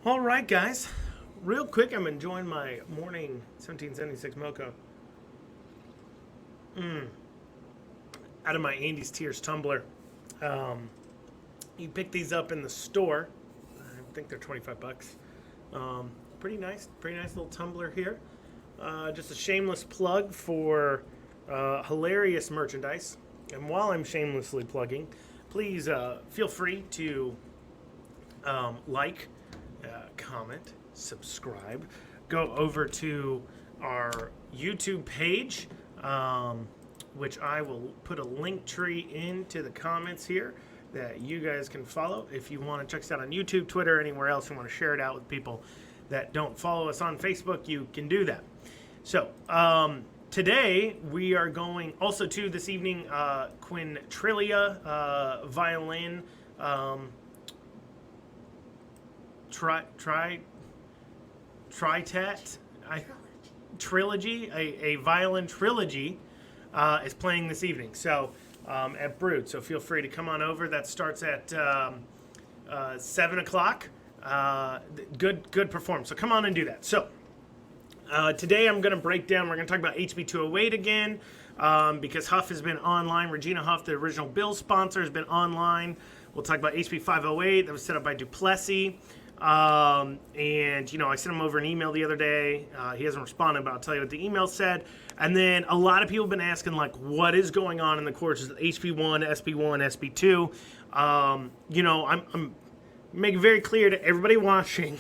All right, guys. Real quick, I'm enjoying my morning 1776 Mocha out of my Andy's Tears tumbler. You pick these up in the store. I think they're 25 bucks. Pretty nice little tumbler here. Just a shameless plug for hilarious merchandise. And while I'm shamelessly plugging, please feel free to like, comment, subscribe. Go over to our YouTube page, which I will put a link tree into the comments here that you guys can follow. If you want to check us out on YouTube, Twitter, anywhere else, you want to share it out with people that don't follow us on Facebook, you can do that. So, today we are going also to this evening Quintrilia violin trilogy, a violin trilogy is playing this evening. So at Brood. So feel free to come on over. That starts at 7 o'clock. Good performance. So come on and do that. So today I'm going to break down. We're going to talk about HB 208 again because Huff has been online. Regina Huff, the original bill sponsor, has been online. We'll talk about HB 508 that was set up by Duplessis. And, I sent him over an email the other day. He hasn't responded, but I'll tell you what the email said. And then a lot of people have been asking, what is going on in the courses, HB1, SB1, SB2. I'm making very clear to everybody watching,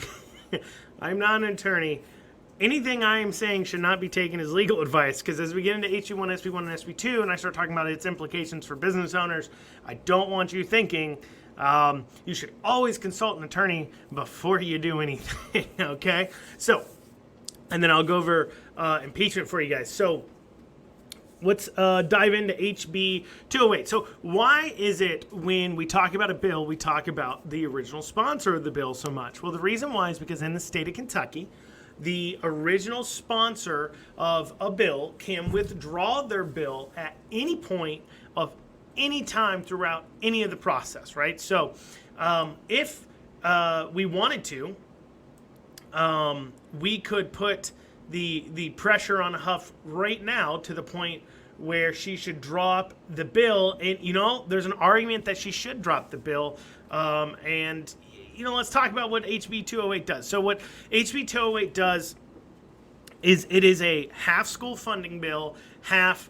I'm not an attorney. Anything I am saying should not be taken as legal advice, because as we get into HB1, SB1, and SB2, and I start talking about its implications for business owners, I don't want you thinking you should always consult an attorney before you do anything, okay? So, and then I'll go over impeachment for you guys. So, let's dive into HB 208. So, why is it when we talk about a bill, we talk about the original sponsor of the bill so much? Well, the reason why is because in the state of Kentucky, the original sponsor of a bill can withdraw their bill at any point of any time throughout any of the process, right? So if we wanted to, we could put the pressure on Huff right now to the point where she should drop the bill. And, there's an argument that she should drop the bill. Let's talk about what HB 208 does. So what HB 208 does is it is a half school funding bill, half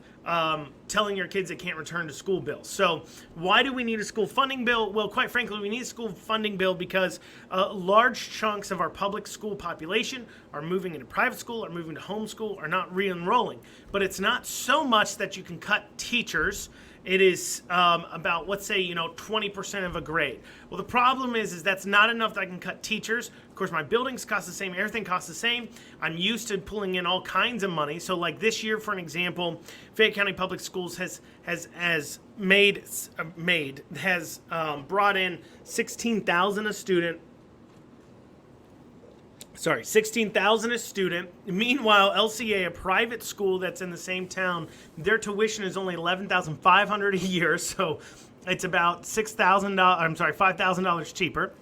telling your kids they can't return to school bill. So why do we need a school funding bill? Well, quite frankly, we need a school funding bill because large chunks of our public school population are moving into private school, are moving to homeschool, are not re-enrolling. But it's not so much that you can cut teachers. It is about, let's say, 20% of a grade. Well, the problem is that's not enough that I can cut teachers. Of course, my buildings cost the same. Everything costs the same. I'm used to pulling in all kinds of money. So, like this year, for an example, Fayette County Public Schools has brought in $16,000 a student. Sorry, $16,000 a student. Meanwhile, LCA, a private school that's in the same town, their tuition is only $11,500 a year, so it's about $5,000 cheaper.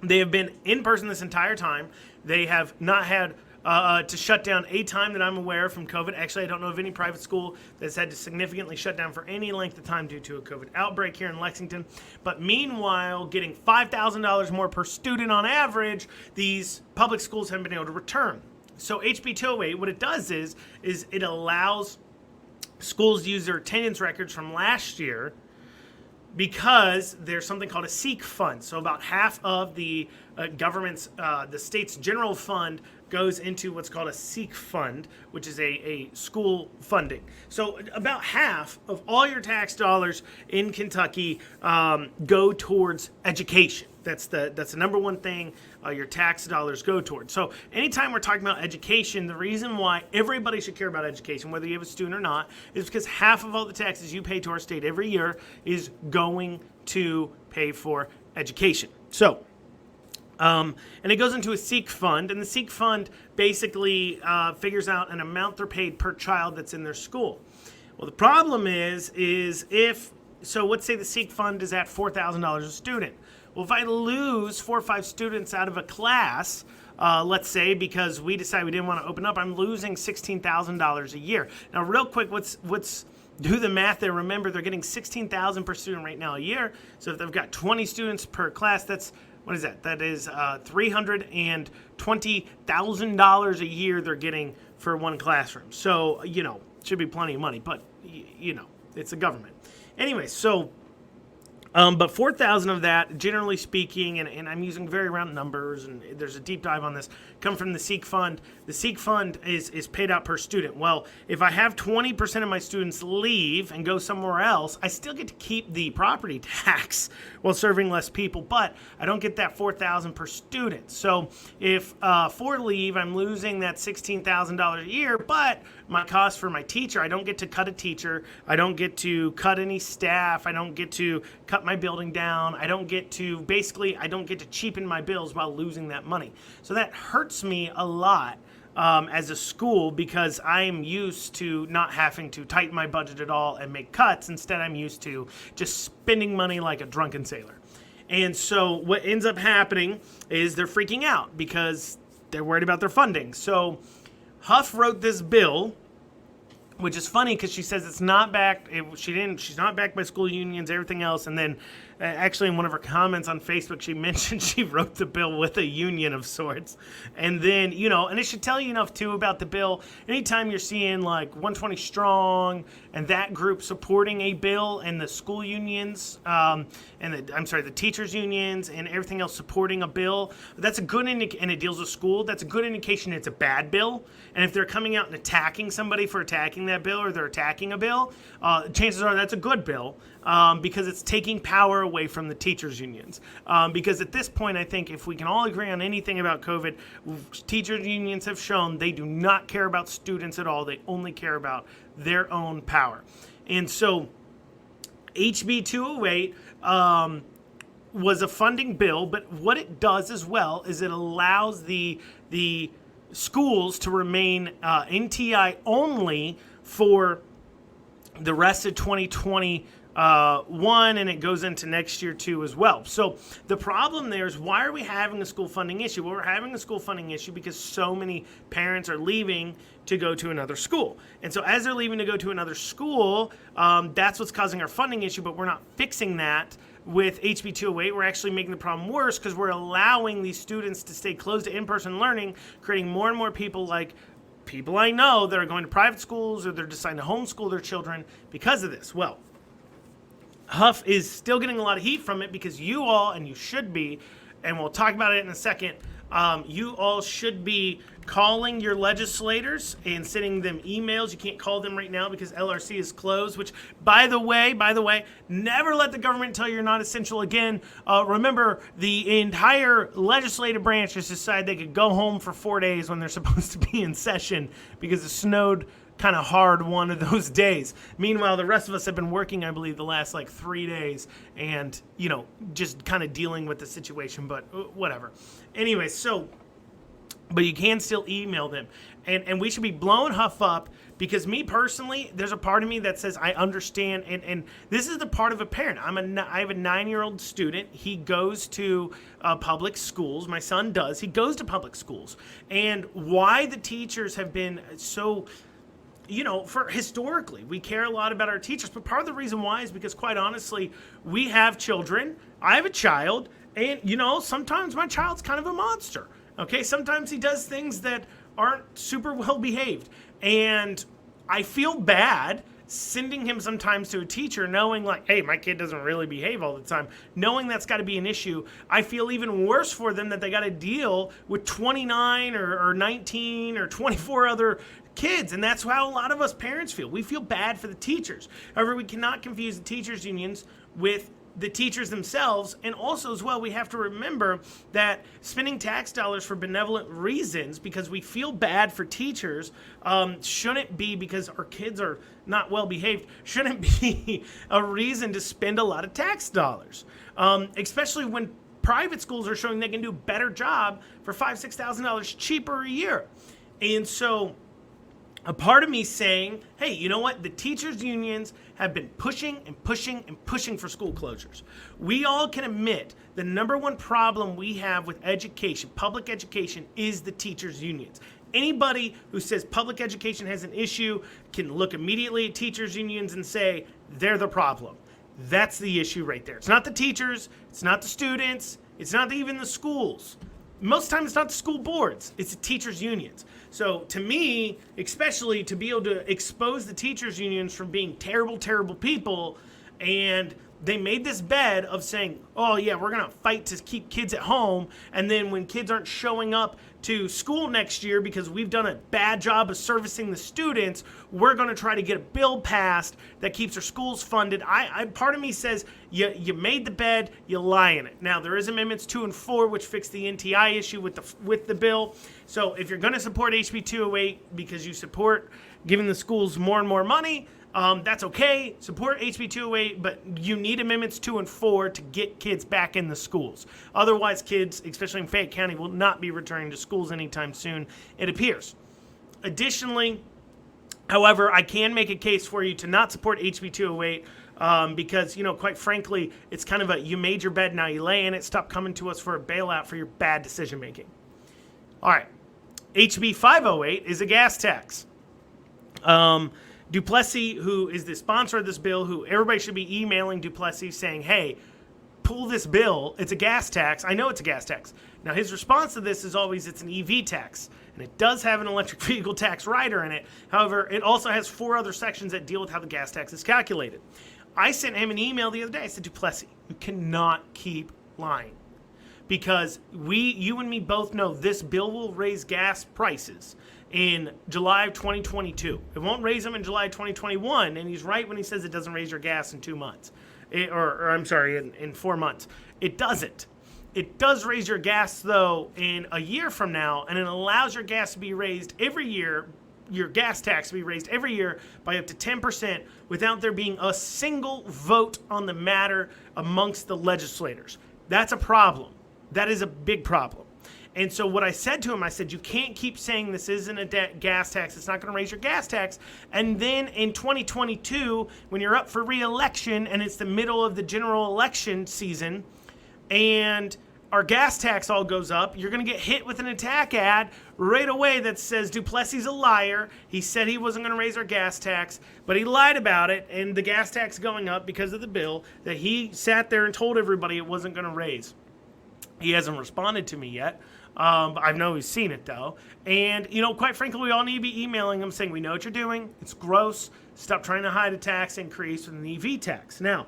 They have been in person this entire time. They have not had to shut down a time that I'm aware of from COVID. Actually, I don't know of any private school that's had to significantly shut down for any length of time due to a COVID outbreak here in Lexington. But meanwhile, getting $5,000 more per student on average, these public schools haven't been able to return. So HB 208, what it does is it allows schools to use their attendance records from last year because there's something called a SEEK fund. So about half of the government's, the state's general fund goes into what's called a SEEK fund, which is a school funding. So about half of all your tax dollars in Kentucky go towards education. That's the number one thing your tax dollars go towards. So anytime we're talking about education, the reason why everybody should care about education, whether you have a student or not, is because half of all the taxes you pay to our state every year is going to pay for education. So and it goes into a SEEK fund, and the SEEK fund basically figures out an amount they're paid per child that's in their school. Well, the problem is if, so let's say the SEEK fund is at $4,000 a student. Well, if I lose 4 or 5 students out of a class, let's say because we decided we didn't want to open up, I'm losing $16,000 a year. Now, real quick, do the math there. Remember, they're getting $16,000 per student right now a year. So if they've got 20 students per class, what is that? That is $320,000 a year they're getting for one classroom. So, should be plenty of money, but, it's the government. Anyway, so, but 4,000 of that, generally speaking, and I'm using very round numbers, and there's a deep dive on this, come from the SEEK Fund. The SEEK Fund is paid out per student. Well, if I have 20% of my students leave and go somewhere else, I still get to keep the property tax while serving less people, but I don't get that 4,000 per student. So if 4 leave, I'm losing that $16,000 a year, but my cost for my teacher, I don't get to cut a teacher, I don't get to cut any staff, I don't get to cut my building down, I don't get to cheapen my bills while losing that money. So that hurts me a lot as a school because I'm used to not having to tighten my budget at all and make cuts. Instead, I'm used to just spending money like a drunken sailor. And so what ends up happening is they're freaking out because they're worried about their funding. So Huff wrote this bill, which is funny because she says it's not backed. She's not backed by school unions, everything else. And then actually in one of her comments on Facebook, she mentioned she wrote the bill with a union of sorts. And then, and it should tell you enough too about the bill. Anytime you're seeing like 120 Strong and that group supporting a bill and the school unions, the teachers unions and everything else supporting a bill, that's a good and it deals with school. That's a good indication it's a bad bill. And if they're coming out and attacking somebody for attacking that bill or they're attacking a bill, chances are that's a good bill because it's taking power away from the teachers unions. Because at this point, I think if we can all agree on anything about COVID, teachers unions have shown they do not care about students at all. They only care about their own power. And so HB 208 was a funding bill, but what it does as well is it allows the schools to remain NTI only for the rest of 2021, and it goes into next year too as well. So the problem there is, why are we having a school funding issue? Well, we're having a school funding issue because so many parents are leaving to go to another school. And so as they're leaving to go to another school, that's what's causing our funding issue, but we're not fixing that. With HB 208, we're actually making the problem worse because we're allowing these students to stay close to in-person learning, creating more and more people I know that are going to private schools or they're deciding to homeschool their children because of this. Well, Huff is still getting a lot of heat from it because you all, and you should be, and we'll talk about it in a second, you all should be calling your legislators and sending them emails. You can't call them right now because LRC is closed, which, by the way, never let the government tell you you're not essential again. Remember, the entire legislative branch has decided they could go home for 4 days when they're supposed to be in session because it snowed kind of hard one of those days. Meanwhile, the rest of us have been working, I believe, the last 3 days and, just kind of dealing with the situation, but whatever. Anyway, but you can still email them. And we should be blowing Huff up because me personally, there's a part of me that says I understand. And this is the part of a parent. I have a 9-year-old student. He goes to public schools. My son does. He goes to public schools. And why the teachers have been so... historically, we care a lot about our teachers, but part of the reason why is because, quite honestly, we have children. I have a child, and, sometimes my child's kind of a monster, okay? Sometimes he does things that aren't super well behaved, and I feel bad sending him sometimes to a teacher knowing hey, my kid doesn't really behave all the time, knowing that's got to be an issue. I feel even worse for them that they got to deal with 29 or 19 or 24 other kids, and that's how a lot of us parents feel. We feel bad for the teachers. However, we cannot confuse the teachers unions with the teachers themselves, and also as well, we have to remember that spending tax dollars for benevolent reasons because we feel bad for teachers shouldn't be because our kids are not well behaved, shouldn't be a reason to spend a lot of tax dollars, especially when private schools are showing they can do a better job for $5,000, $6,000 cheaper a year. And so a part of me saying, hey, you know what? The teachers' unions have been pushing and pushing and pushing for school closures. We all can admit the number one problem we have with education, public education, is the teachers' unions. Anybody who says public education has an issue can look immediately at teachers' unions and say they're the problem. That's the issue right there. It's not the teachers. It's not the students. It's not even the schools. Most times it's not the school boards. It's the teachers' unions. So to me, especially to be able to expose the teachers' unions from being terrible, terrible people, and they made this bed of saying, oh yeah, we're going to fight to keep kids at home, and then when kids aren't showing up to school next year because we've done a bad job of servicing the students, we're going to try to get a bill passed that keeps our schools funded. Part of me says, you made the bed, you lie in it. Now, there is amendments 2 and 4, which fix the NTI issue with the bill. So if you're going to support HB 208 because you support giving the schools more and more money, that's okay. Support HB 208, but you need amendments 2 and 4 to get kids back in the schools. Otherwise, kids, especially in Fayette County, will not be returning to schools anytime soon, it appears. Additionally, however, I can make a case for you to not support HB 208 because, quite frankly, it's kind of a you made your bed, now you lay in it. Stop coming to us for a bailout for your bad decision making. All right. HB 508 is a gas tax. Duplessis, who is the sponsor of this bill, who everybody should be emailing Duplessis saying, hey, pull this bill. It's a gas tax. I know it's a gas tax. Now, his response to this is always it's an EV tax, and it does have an electric vehicle tax rider in it. However, it also has 4 other sections that deal with how the gas tax is calculated. I sent him an email the other day. I said, Duplessis, you cannot keep lying because you and me both know this bill will raise gas prices in July of 2022. It won't raise them in July of 2021, and he's right when he says it doesn't raise your gas in 2 months. In 4 months. It doesn't. It does raise your gas, though, in a year from now, and it allows your gas to be raised every year, your gas tax to be raised every year by up to 10% without there being a single vote on the matter amongst the legislators. That's a problem. That is a big problem. And so what I said to him, I said, you can't keep saying this isn't a gas tax. It's not going to raise your gas tax. And then in 2022, when you're up for re-election and it's the middle of the general election season and our gas tax all goes up, you're going to get hit with an attack ad right away that says Duplessis a liar. He said he wasn't going to raise our gas tax, but he lied about it, and the gas tax going up because of the bill that he sat there and told everybody it wasn't going to raise. He hasn't responded to me yet. I know he's seen it, though. And, quite frankly, we all need to be emailing him saying, we know what you're doing. It's gross. Stop trying to hide a tax increase with an EV tax. Now,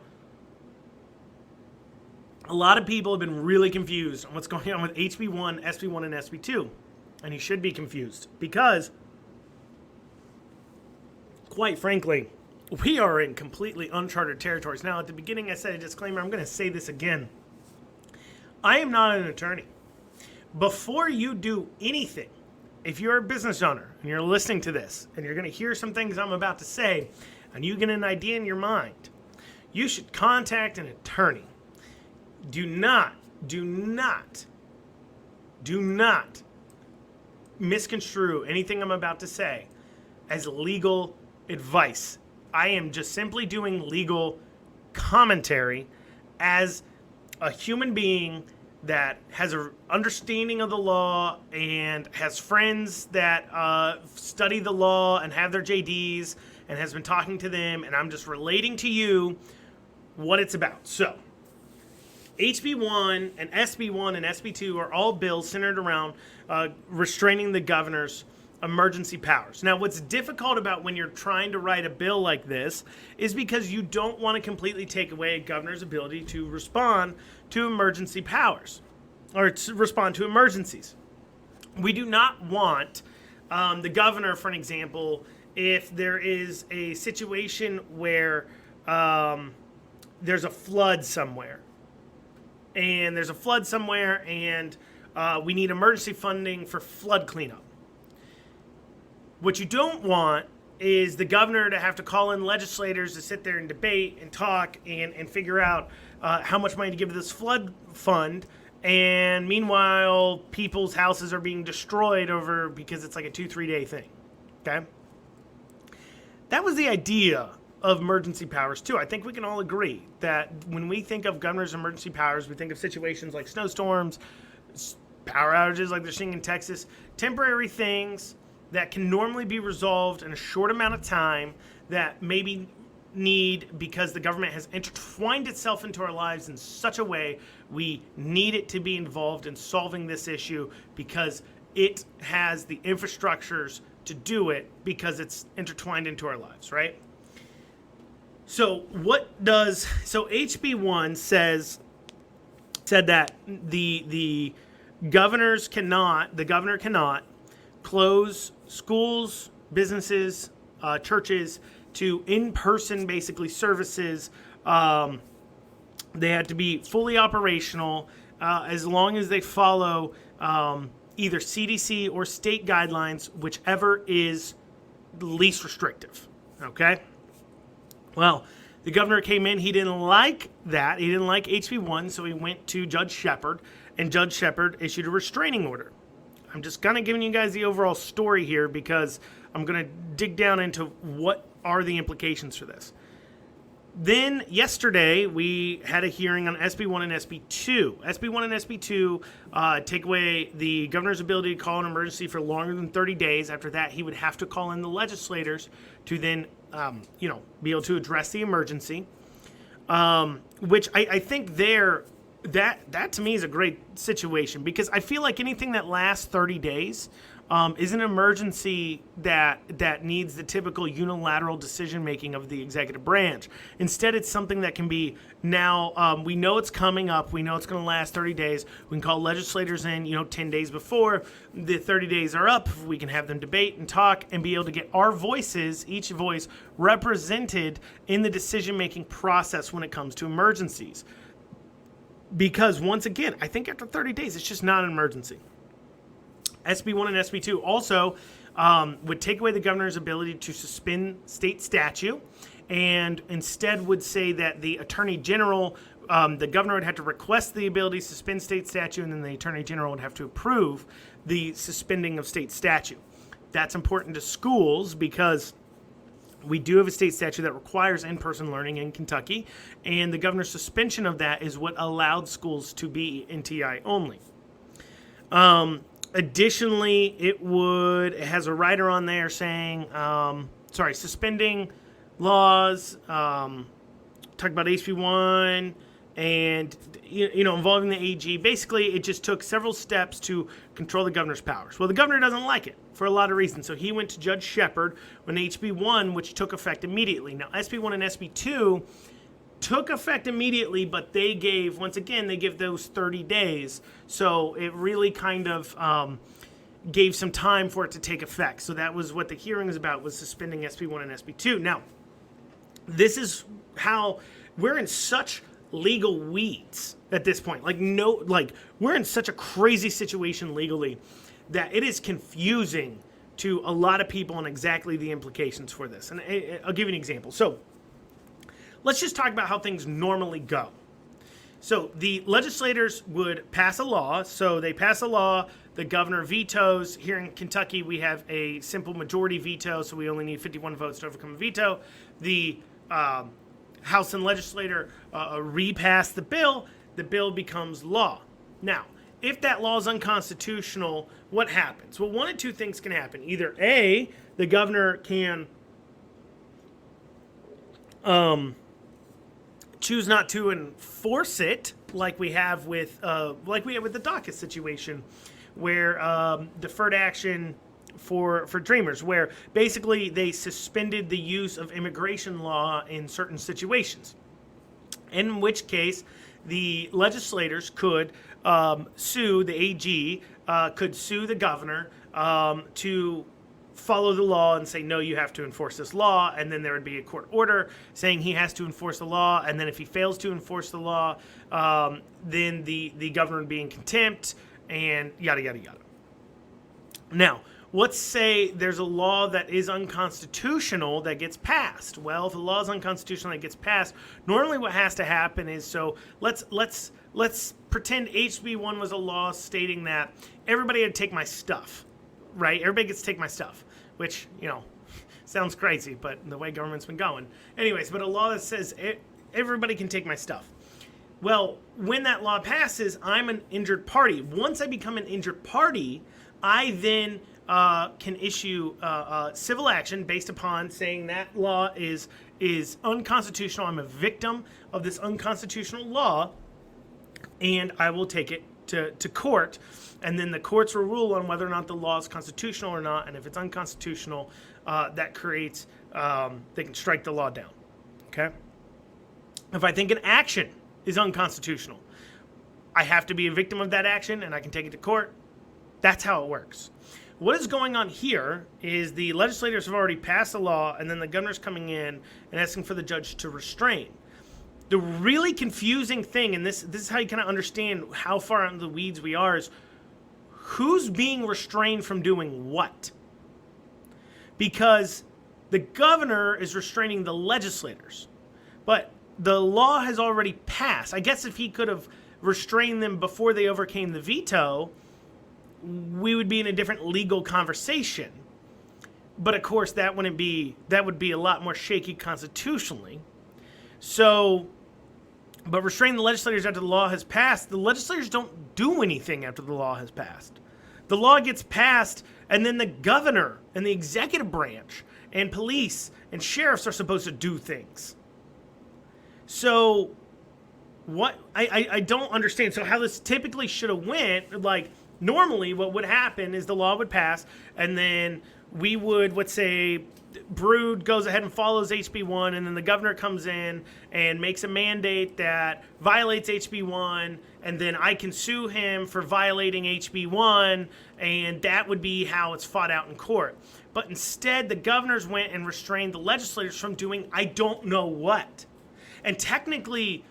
a lot of people have been really confused on what's going on with HB1, SB1, and SB2. And you should be confused because, quite frankly, we are in completely uncharted territories. Now, at the beginning, I said a disclaimer. I'm going to say this again. I am not an attorney. Before you do anything, if you're a business owner and you're listening to this and you're going to hear some things I'm about to say and you get an idea in your mind, you should contact an attorney. Do not misconstrue anything I'm about to say as legal advice. I am just simply doing legal commentary as a human being that has an understanding of the law and has friends that study the law and have their JDs and has been talking to them, and I'm just relating to you what it's about. So, HB1 and SB1 and SB2 are all bills centered around restraining the governor's emergency powers. Now, what's difficult about when you're trying to write a bill like this is because you don't want to completely take away a governor's ability to respond to emergency powers or to respond to emergencies. We do not want the governor, for an example, if there is a situation where there's a flood somewhere and we need emergency funding for flood cleanup. What you don't want is the governor to have to call in legislators to sit there and debate and talk and figure out how much money to give to this flood fund. And meanwhile, people's houses are being destroyed because it's like a 2-3 day thing. Okay? that was the idea of emergency powers too. I think we can all agree that when we think of governor's emergency powers, we think of situations like snowstorms, power outages like they're seeing in Texas, temporary things that can normally be resolved in a short amount of time that maybe need, because the government has intertwined itself into our lives in such a way, we need it to be involved in solving this issue because it has the infrastructures to do it because it's intertwined into our lives, right? So HB 1 said that the governor cannot close schools, businesses, churches to in-person basically services. They had to be fully operational as long as they follow either CDC or state guidelines, whichever is least restrictive. Okay? Well, the governor came in. He didn't like that. He didn't like HB 1, so he went to Judge Shepard, and Judge Shepard issued a restraining order. I'm just kind of giving you guys the overall story here because I'm going to dig down into what are the implications for this. Then yesterday we had a hearing on SB 1 and SB 2. SB 1 and SB 2 take away the governor's ability to call an emergency for longer than 30 days. After that, he would have to call in the legislators to then, be able to address the emergency. Which I think that to me is a great situation because I feel like anything that lasts 30 days is an emergency that needs the typical unilateral decision making of the executive branch. Instead, it's something that can be now, we know it's coming up, we know it's going to last 30 days, we can call legislators in 10 days before the 30 days are up, we can have them debate and talk and be able to get our voices, each voice, represented in the decision making process when it comes to emergencies. Because once again, I think after 30 days, it's just not an emergency. SB 1 and SB 2 also would take away the governor's ability to suspend state statute and instead would say that the attorney general, the governor would have to request the ability to suspend state statute and then the attorney general would have to approve the suspending of state statute. That's important to schools because we do have a state statute that requires in-person learning in Kentucky, and the governor's suspension of that is what allowed schools to be NTI only. Additionally, it has a rider on there saying, suspending laws, talk about HB 1, and, involving the AG. Basically, it just took several steps to control the governor's powers. Well, the governor doesn't like it for a lot of reasons. So he went to Judge Shepard on HB 1, which took effect immediately. Now, SB 1 and SB 2 took effect immediately, but they gave those 30 days. So it really kind of gave some time for it to take effect. So that was what the hearing was about, was suspending SB 1 and SB 2. Now, this is how we're in such legal weeds at this point. We're in such a crazy situation legally that it is confusing to a lot of people on exactly the implications for this. And I'll give you an example. So let's just talk about how things normally go. So the legislators would pass a law. So they pass a law, the governor vetoes. Here in Kentucky, we have a simple majority veto, so we only need 51 votes to overcome a veto. The House and legislator repass the bill becomes law. Now, if that law is unconstitutional, what happens? Well, one of two things can happen. Either A, the governor can choose not to enforce it, like we have with the DACA situation, where deferred action for Dreamers, where basically they suspended the use of immigration law in certain situations, in which case the legislators could sue the AG, could sue the governor to follow the law and say, no, you have to enforce this law, and then there would be a court order saying he has to enforce the law, and then if he fails to enforce the law, then the governor would be in contempt, and yada, yada, yada. Now, let's say there's a law that is unconstitutional that gets passed. Well, if a law is unconstitutional that gets passed, normally what has to happen is, so let's pretend HB 1 was a law stating that everybody had to take my stuff, right? Everybody gets to take my stuff, which, Sounds crazy, but the way government's been going. Anyways, but a law that says everybody can take my stuff. Well, when that law passes, I'm an injured party. Once I become an injured party, I then can issue civil action based upon saying that law is unconstitutional. I'm a victim of this unconstitutional law, and I will take it to court, and then the courts will rule on whether or not the law is constitutional or not, and if it's unconstitutional, that creates, they can strike the law down, okay? If I think an action is unconstitutional, I have to be a victim of that action, and I can take it to court. That's how it works. What is going on here is the legislators have already passed a law, and then the governor's coming in and asking for the judge to restrain. The really confusing thing, and this is how you kind of understand how far out in the weeds we are, is who's being restrained from doing what? Because the governor is restraining the legislators, but the law has already passed. I guess if he could have restrained them before they overcame the veto, we would be in a different legal conversation. But of course, that would be a lot more shaky constitutionally. So, but restraining the legislators after the law has passed, the legislators don't do anything after the law has passed. The law gets passed, and then the governor and the executive branch and police and sheriffs are supposed to do things. So, what I don't understand. So how this typically should have went, like, normally what would happen is the law would pass, and then we would, let's say, Brood goes ahead and follows HB1, and then the governor comes in and makes a mandate that violates HB1, and then I can sue him for violating HB1, and that would be how it's fought out in court. But instead, the governors went and restrained the legislators from doing I don't know what. And technically,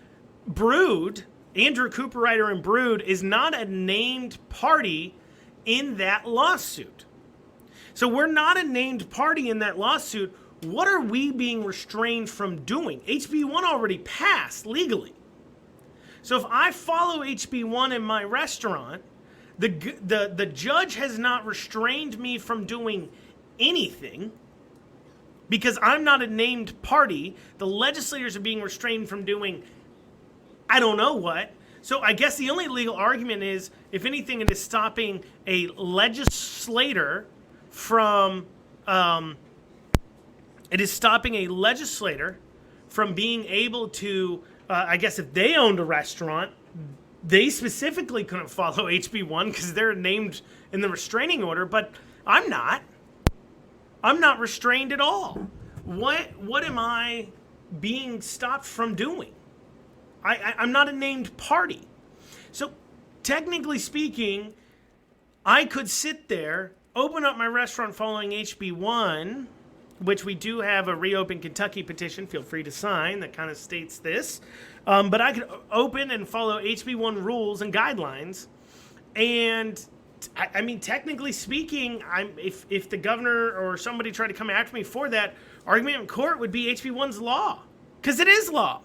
Brood, Andrew Cooperrider and Brood, is not a named party in that lawsuit. So we're not a named party in that lawsuit. What are we being restrained from doing? HB1 already passed legally. So if I follow HB1 in my restaurant, the judge has not restrained me from doing anything because I'm not a named party. The legislators are being restrained from doing I don't know what. So I guess the only legal argument is, if anything, it is stopping a legislator from being able to, I guess if they owned a restaurant, they specifically couldn't follow HB1 because they're named in the restraining order, but I'm not. I'm not restrained at all. What am I being stopped from doing? I'm not a named party. So technically speaking, I could sit there, open up my restaurant following HB1, which we do have a Reopen Kentucky petition, feel free to sign, that kind of states this. But I could open and follow HB1 rules and guidelines. And I mean, technically speaking, if the governor or somebody tried to come after me for that, argument in court would be HB1's law. Because it is law.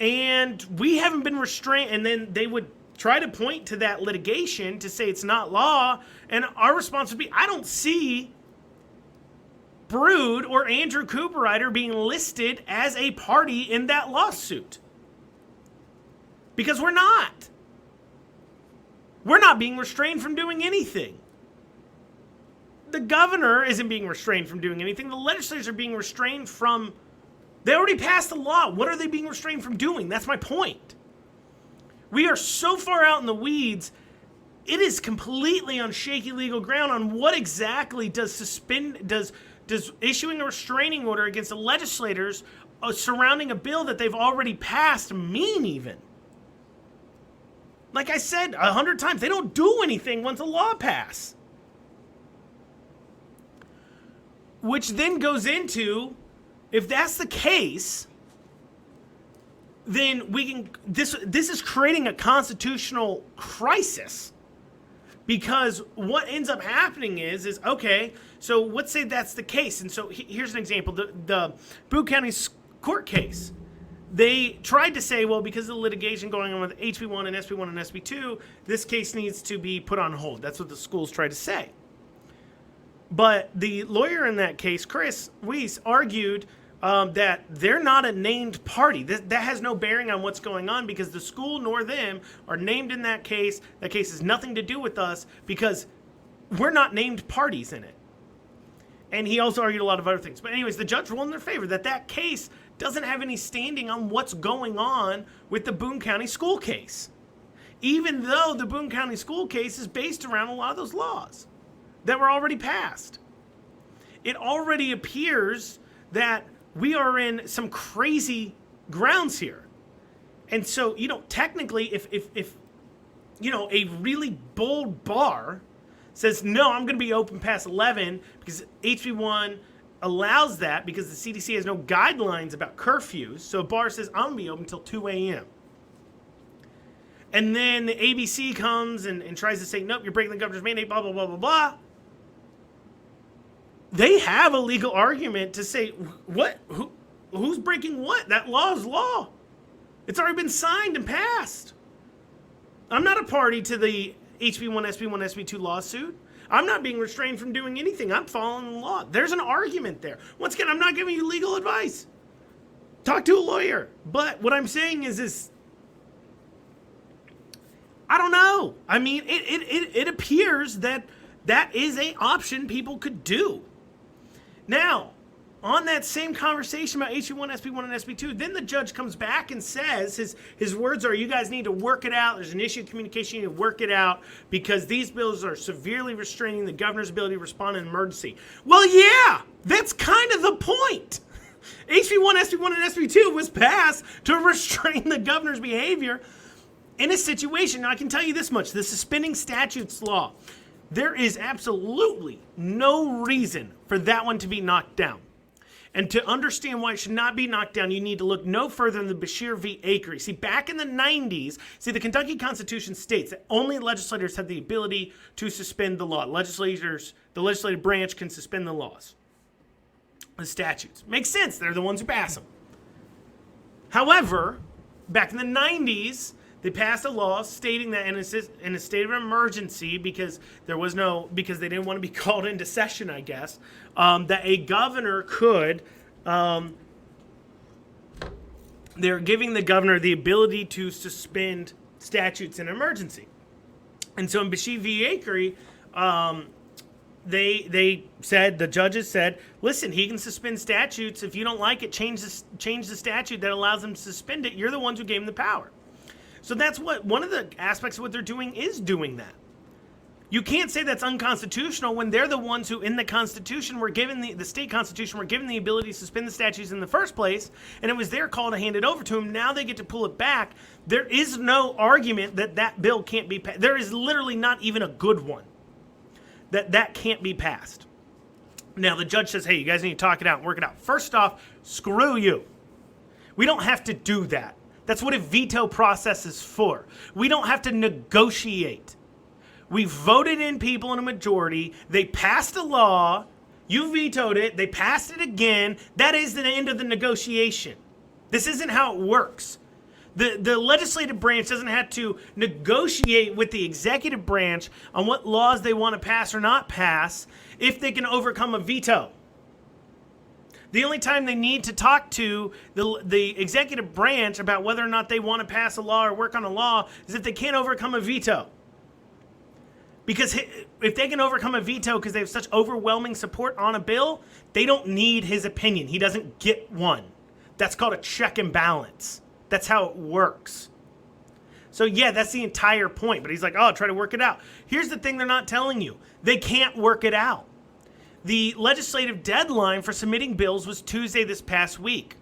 And we haven't been restrained, and then they would try to point to that litigation to say it's not law, and our response would be, I don't see Brood or Andrew Cooperrider being listed as a party in that lawsuit. Because we're not. We're not being restrained from doing anything. The governor isn't being restrained from doing anything. The legislators are being restrained from... They already passed the law. What are they being restrained from doing? That's my point. We are so far out in the weeds, it is completely on shaky legal ground on what exactly does issuing a restraining order against the legislators surrounding a bill that they've already passed mean even. Like I said 100 times, they don't do anything once a law passes. Which then goes into... If that's the case, then we can. This is creating a constitutional crisis, because what ends up happening is okay. So let's say that's the case, and so here's an example: the Boone County court case. They tried to say, well, because of the litigation going on with HB1 and SB1 and SB2, this case needs to be put on hold. That's what the schools tried to say. But the lawyer in that case, Chris Weiss, argued that they're not a named party. That has no bearing on what's going on because the school nor them are named in that case. That case has nothing to do with us because we're not named parties in it. And he also argued a lot of other things. But anyways, the judge ruled in their favor that case doesn't have any standing on what's going on with the Boone County school case. Even though the Boone County school case is based around a lot of those laws that were already passed. It already appears that we are in some crazy grounds here. And so, technically, if a really bold bar says, no, I'm going to be open past 11 because HB1 allows that because the CDC has no guidelines about curfews. So a bar says, I'm going to be open until 2 a.m. And then the ABC comes and tries to say, nope, you're breaking the governor's mandate, blah, blah, blah, blah, blah. They have a legal argument to say, what? Who's breaking what? That law is law. It's already been signed and passed. I'm not a party to the HB1, SB1, SB2 lawsuit. I'm not being restrained from doing anything. I'm following the law. There's an argument there. Once again, I'm not giving you legal advice. Talk to a lawyer. But what I'm saying is I don't know. I mean, it appears that is an option people could do. Now, on that same conversation about HB1, SB1, and SB2, then the judge comes back and says, his words are, you guys need to work it out. There's an issue of communication. You need to work it out because these bills are severely restraining the governor's ability to respond in an emergency. Well, yeah, that's kind of the point. HB1, SB1, and SB2 was passed to restrain the governor's behavior in a situation. Now, I can tell you this much. The suspending statutes law, there is absolutely no reason for that one to be knocked down. And to understand why it should not be knocked down, you need to look no further than the Bashir v. Acre. See, back in the 90s, the Kentucky Constitution states that only legislators have the ability to suspend the law. The legislative branch can suspend the laws, the statutes. Makes sense. They're the ones who pass them. However, back in the 90s, they passed a law stating that in a state of emergency, because they didn't want to be called into session, I guess, that a governor could, they're giving the governor the ability to suspend statutes in emergency. And so in Bashir v. Acre, they said, the judges said, listen, he can suspend statutes. If you don't like it, change the statute that allows him to suspend it. You're the ones who gave him the power. So that's one of the aspects of what they're doing is doing that. You can't say that's unconstitutional when they're the ones who in the Constitution were given the state Constitution were given the ability to suspend the statutes in the first place, and it was their call to hand it over to them. Now they get to pull it back. There is no argument that bill can't be passed. There is literally not even a good one that can't be passed. Now the judge says, hey, you guys need to talk it out and work it out. First off, screw you. We don't have to do that. That's what a veto process is for. We don't have to negotiate. We voted in people in a majority. They passed a law. You vetoed it. They passed it again. That is the end of the negotiation. This isn't how it works. The legislative branch doesn't have to negotiate with the executive branch on what laws they want to pass or not pass if they can overcome a veto. The only time they need to talk to the executive branch about whether or not they want to pass a law or work on a law is if they can't overcome a veto. Because if they can overcome a veto because they have such overwhelming support on a bill, they don't need his opinion. He doesn't get one. That's called a check and balance. That's how it works. So yeah, that's the entire point. But he's like, oh, try to work it out. Here's the thing they're not telling you. They can't work it out. The legislative deadline for submitting bills was Tuesday this past week.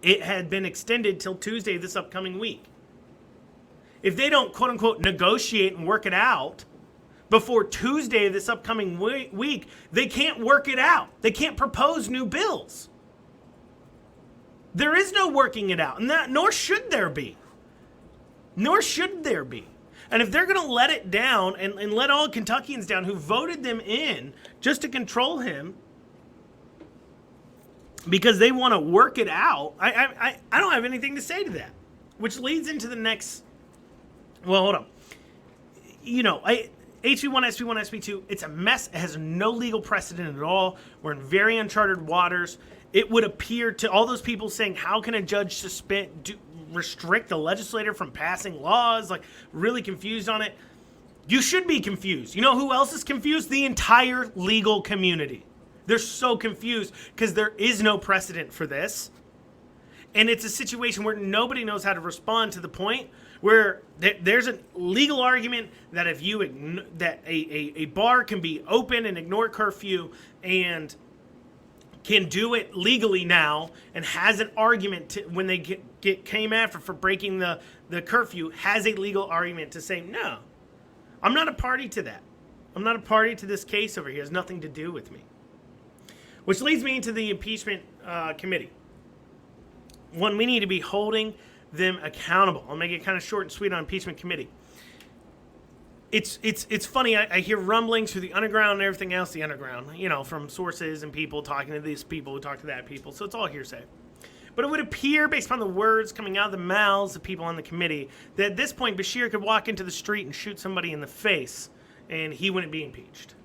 It had been extended till Tuesday this upcoming week. If they don't, quote unquote, negotiate and work it out before Tuesday this upcoming week, they can't work it out. They can't propose new bills. There is no working it out, and nor should there be. Nor should there be. And if they're going to let it down and let all Kentuckians down who voted them in just to control him because they want to work it out, I don't have anything to say to that. Which leads into the next... Well, hold on. HB1, SB1, SB2, it's a mess. It has no legal precedent at all. We're in very uncharted waters. It would appear to all those people saying, how can a judge restrict the legislator from passing laws? Like, really confused on it. You should be confused. You know who else is confused? The entire legal community. They're so confused because there is no precedent for this. And it's a situation where nobody knows how to respond, to the point where there's a legal argument that if you that a bar can be open and ignore curfew and can do it legally now, and has an argument when they came after for breaking the curfew, has a legal argument to say, no, I'm not a party to that. I'm not a party to this case over here. It has nothing to do with me. Which leads me into the impeachment committee. One, we need to be holding them accountable. I'll make it kind of short and sweet on impeachment committee. It's funny. I hear rumblings through the underground and everything else. The underground, from sources and people talking to these people who talk to that people. So it's all hearsay. But it would appear, based upon the words coming out of the mouths of people on the committee, that at this point Bashir could walk into the street and shoot somebody in the face, and he wouldn't be impeached.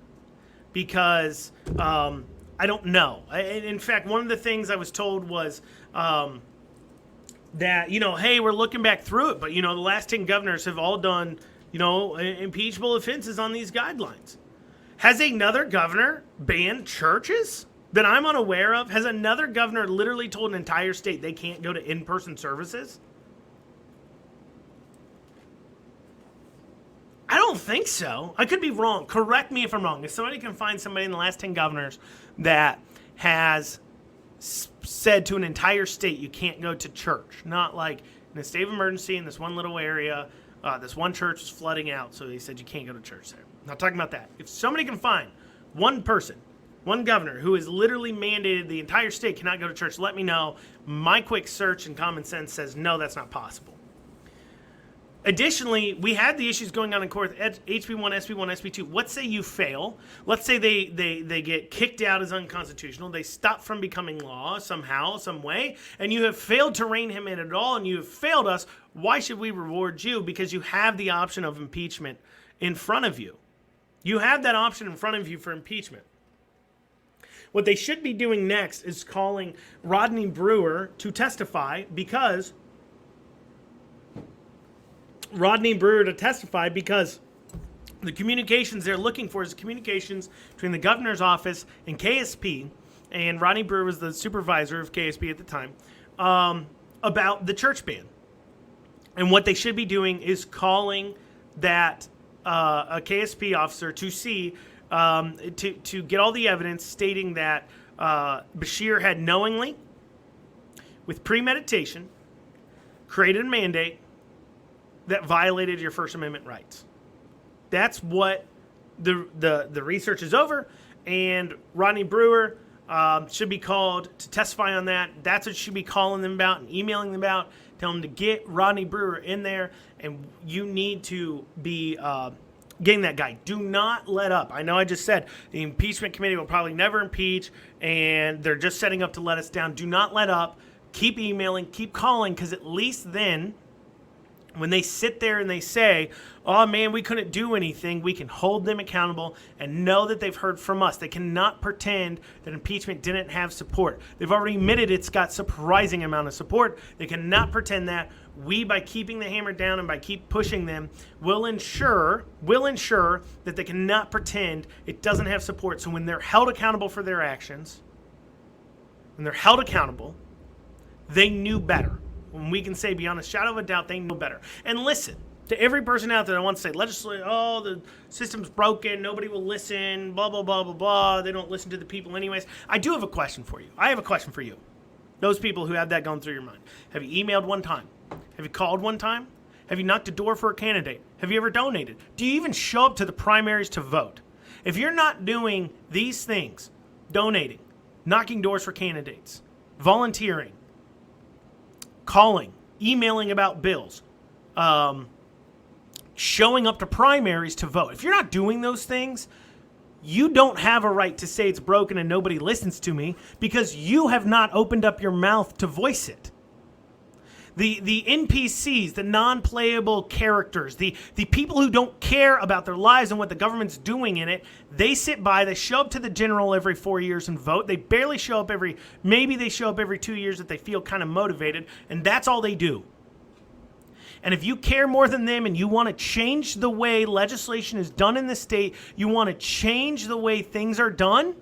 Because I don't know. In fact, one of the things I was told was that, hey, we're looking back through it, but, the last 10 governors have all done, impeachable offenses on these guidelines. Has another governor banned churches that I'm unaware of? Has another governor literally told an entire state they can't go to in-person services? I don't think so. I could be wrong. Correct me if I'm wrong. If somebody can find somebody in the last 10 governors that has said to an entire state you can't go to church, not like in a state of emergency in this one little area, this one church was flooding out, so they said you can't go to church there. Not talking about that. If somebody can find one person, one governor who has literally mandated the entire state cannot go to church, let me know. My quick search and common sense says no, that's not possible. Additionally, we had the issues going on in court, HB1, SB1, SB2. Let's say you fail. Let's say they get kicked out as unconstitutional. They stop from becoming law somehow, some way, and you have failed to rein him in at all, and you have failed us. Why should we reward you? Because you have the option of impeachment in front of you. You have that option in front of you for impeachment. What they should be doing next is calling Rodney Brewer to testify because the communications they're looking for is communications between the governor's office and KSP, and Rodney Brewer was the supervisor of KSP at the time, about the church ban. And what they should be doing is calling that a KSP officer to see, to get all the evidence stating that Bashir had knowingly, with premeditation, created a mandate that violated your First Amendment rights. That's what the research is over, and Rodney Brewer should be called to testify on that. That's what you should be calling them about and emailing them about. Tell them to get Rodney Brewer in there, and you need to be getting that guy. Do not let up. I know I just said the impeachment committee will probably never impeach, and they're just setting up to let us down. Do not let up. Keep emailing, keep calling, because at least then, when they sit there and they say, oh man, we couldn't do anything, we can hold them accountable and know that they've heard from us. They cannot pretend that impeachment didn't have support. They've already admitted it's got surprising amount of support. They cannot pretend that. We, by keeping the hammer down and by keep pushing them, will ensure that they cannot pretend it doesn't have support. So when they're held accountable for their actions, when they're held accountable, they knew better. When we can say beyond a shadow of a doubt, they know better. And listen, to every person out there that wants to say, legislate, oh, the system's broken, nobody will listen, blah, blah, blah, blah, blah, they don't listen to the people anyways. I do have a question for you. I have a question for you. Those people who have that going through your mind. Have you emailed one time? Have you called one time? Have you knocked a door for a candidate? Have you ever donated? Do you even show up to the primaries to vote? If you're not doing these things, donating, knocking doors for candidates, volunteering, calling, emailing about bills, showing up to primaries to vote. If you're not doing those things, you don't have a right to say it's broken and nobody listens to me because you have not opened up your mouth to voice it. the NPCs, the non-playable characters, the people who don't care about their lives and what the government's doing in it, they sit by, they show up to the general every 4 years and vote. They barely show up maybe they show up every 2 years if they feel kind of motivated, and that's all they do. And if you care more than them and you want to change the way legislation is done in the state, you want to change the way things are done,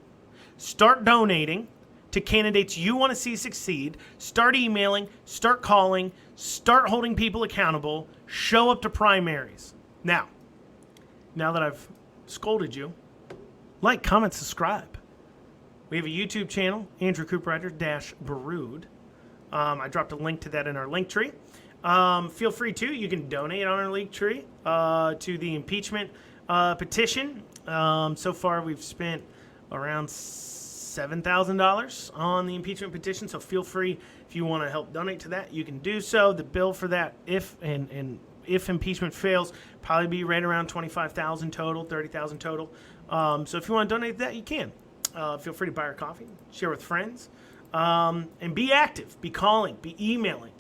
start donating to candidates you want to see succeed, start emailing, start calling, start holding people accountable, show up to primaries. Now that I've scolded you, like, comment, subscribe. We have a YouTube channel, Andrew Cooperrider _Brood. I dropped a link to that in our link tree. Feel free to. You can donate on our link tree to the impeachment petition. So far, we've spent around $7,000 on the impeachment petition. So feel free, if you want to help donate to that, you can do so. The bill for that, if impeachment fails, probably be right around $25,000 total, $30,000 total. So if you want to donate to that, you can. Feel free to buy our coffee, share with friends, and be active, be calling, be emailing.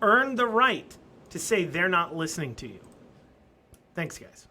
Earn the right to say they're not listening to you. Thanks, guys.